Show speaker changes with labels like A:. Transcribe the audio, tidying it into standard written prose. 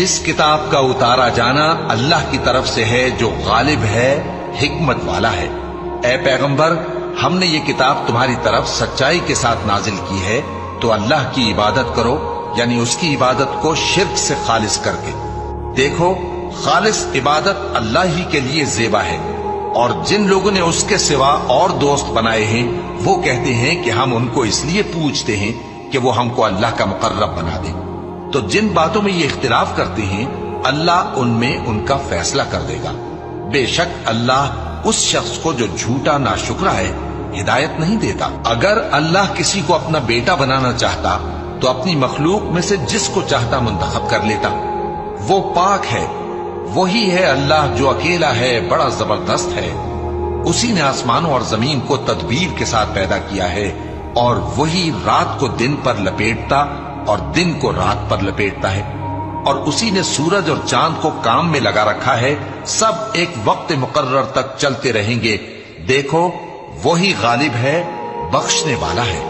A: اس کتاب کا اتارا جانا اللہ کی طرف سے ہے جو غالب ہے، حکمت والا ہے۔ اے پیغمبر، ہم نے یہ کتاب تمہاری طرف سچائی کے ساتھ نازل کی ہے، تو اللہ کی عبادت کرو، یعنی اس کی عبادت کو شرک سے خالص کر کے۔ دیکھو، خالص عبادت اللہ ہی کے لیے زیبا ہے، اور جن لوگوں نے اس کے سوا اور دوست بنائے ہیں وہ کہتے ہیں کہ ہم ان کو اس لیے پوچھتے ہیں کہ وہ ہم کو اللہ کا مقرب بنا دے۔ تو جن باتوں میں یہ اختلاف کرتے ہیں اللہ ان میں ان کا فیصلہ کر دے گا۔ بے شک اللہ اس شخص کو جو جھوٹا ناشکرا ہے ہدایت نہیں دیتا۔ اگر اللہ کسی کو اپنا بیٹا بنانا چاہتا تو اپنی مخلوق میں سے جس کو چاہتا منتخب کر لیتا۔ وہ پاک ہے، وہی ہے اللہ جو اکیلا ہے، بڑا زبردست ہے۔ اسی نے آسمانوں اور زمین کو تدبیر کے ساتھ پیدا کیا ہے، اور وہی رات کو دن پر لپیٹتا اور دن کو رات پر لپیٹتا ہے، اور اسی نے سورج اور چاند کو کام میں لگا رکھا ہے، سب ایک وقت مقرر تک چلتے رہیں گے۔ دیکھو، وہی غالب ہے، بخشنے والا ہے۔